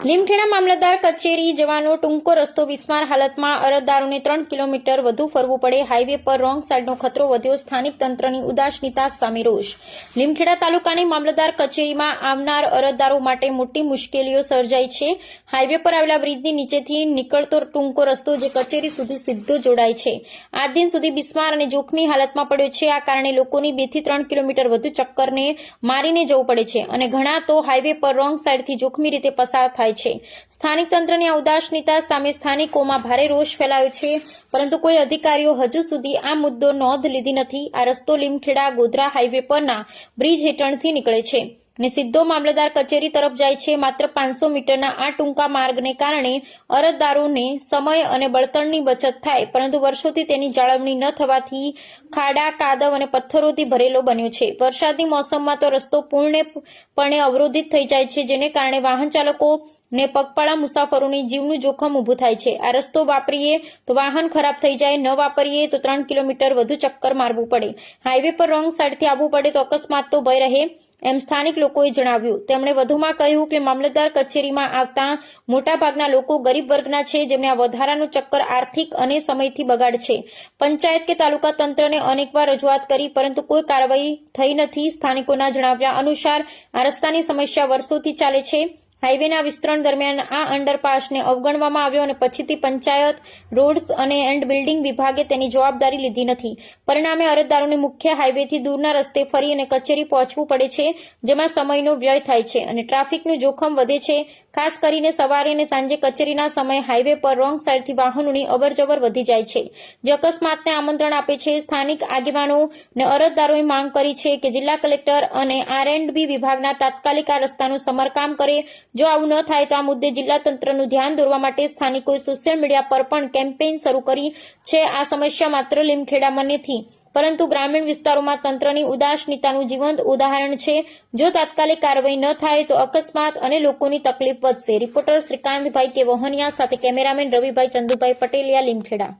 લીમખેડા મામલતદાર કચેરી જવાનો ટૂંકો રસ્તો બિસ્માર હાલતમાં અરજદારોને 3 કિલોમીટર વધુ ફરવું પડે હાઈવે પર રોંગ સાઈડનો ખતરો વધ્યો સ્થાનિક તંત્રની ઉદાસીનતા સામે રોષ લીમખેડા તાલુકાની મામલતદાર કચેરીમાં આવનાર અરજદારો માટે મોટી મુશ્કેલીઓ સર્જાઈ છે હાઈવે પર આવેલા બ્રિજની નીચેથી નીકળતો ટૂંકો રસ્તો જે કચેરી સુધી સીધો જોડાય છે આજ દિન સુધી બિસ્માર અને જોખમી હાલતમાં પડ્યો છે આ કારણે લોકોની 2 થી 3 કિલોમીટર વધુ ચક્કરને મારીને જવું પડે છે અને ઘણા તો હાઈવે પર રોંગ સાઈડથી જોખમી રીતે પસાર થાય છે સ્થાનિક તંત્રની આ ઉદાસીનતા સામે સ્થાનિકોમાં ભારે રોષ ફેલાયો છે પરંતુ કોઈ અધિકારીઓ હજુ સુધી આ મુદ્દો નોંધ લીધી નથી આ રસ્તો લીમખેડા ગોધરા હાઈવે પરના બ્રિજ હેઠળથી નીકળે છે અને સીધો મામલતદાર કચેરી તરફ જાય છે માત્ર 500 મીટરના આ ટૂંકા માર્ગને કારણે અરજદારોને સમય અને બળતણની બચત થાય પરંતુ વર્ષોથી તેની જાળવણી ન થવાથી ખાડા કાદવ અને પથ્થરોથી ભરેલો બન્યો છે વરસાદની મોસમમાં તો રસ્તો પૂર્ણપણે અવરોધિત થઈ જાય છે જેને કારણે વાહન ચાલકો ને પગપાળા મુસાફરોની જીવનું જોખમ ઊભું થાય છે આ રસ્તો વાપરીએ તો વાહન ખરાબ થઈ જાય ન વાપરીએ તો 3 કિલોમીટર વધુ ચક્કર મારવું પડે હાઈવે પર રોંગ સાઈડથી આવવું પડે તો અકસ્માત તો ભય રહે એમ સ્થાનિક લોકોએ જણાવ્યું તેમણે વધુમાં કહ્યું કે મામલતદાર કચેરીમાં આવતા મોટાભાગના લોકો ગરીબ વર્ગના છે જેમને આ વધારાનું ચક્કર આર્થિક અને સમયથી બગાડ છે પંચાયત કે તાલુકા તંત્રને અનેકવાર રજૂઆત કરી પરંતુ કોઈ કાર્યવાહી થઈ નથી સ્થાનિકોના જણાવ્યા અનુસાર આ રસ્તાની સમસ્યા વર્ષોથી ચાલે છે હાઈવેના વિસ્તરણ દરમિયાન આ અંડરપાસને અવગણવામાં આવ્યો અને પછીથી પંચાયત રોડ્સ અને એન્ડ બિલ્ડિંગ વિભાગે તેની જવાબદારી લીધી નથી પરિણામે અરજદારોને મુખ્ય હાઈવેથી દૂરના રસ્તે ફરી અને કચેરી પહોંચવું પડે છે જેમાં સમયનો વ્યય થાય છે અને ટ્રાફિકનું જોખમ વધે છે ખાસ કરીને સવારે અને સાંજે કચેરીના સમયે હાઈવે પર રોંગ સાઈડથી વાહનોની અવરજવર વધી જાય છે જે અકસ્માતને આમંત્રણ આપે છે સ્થાનિક આગેવાનો અને અરજદારોએ માંગ કરી છે કે જિલ્લા કલેક્ટર અને R&B વિભાગના તાત્કાલિક આ રસ્તાનું સમારકામ કરે જો આવું ન થાય તો આ મુદ્દે જિલ્લા તંત્રનું ધ્યાન દોરવા માટે સ્થાનિકોએ સોશિયલ મીડિયા પર પણ કેમ્પેઇન શરૂ કરી છે આ સમસ્યા માત્ર લીમખેડામાં નથી પરંતુ ગ્રામીણ વિસ્તારોમાં તંત્રની ઉદાસીનતાનું જીવંત ઉદાહરણ છે જો તાત્કાલિક કાર્યવાહી ન થાય તો અકસ્માત અને લોકોની તકલીફ વધશે રિપોર્ટર શ્રીકાંતભાઈ કે વહોનિયા સાથે કેમેરામેન રવિભાઈ ચંદુભાઈ પટેલિયા લીમખેડા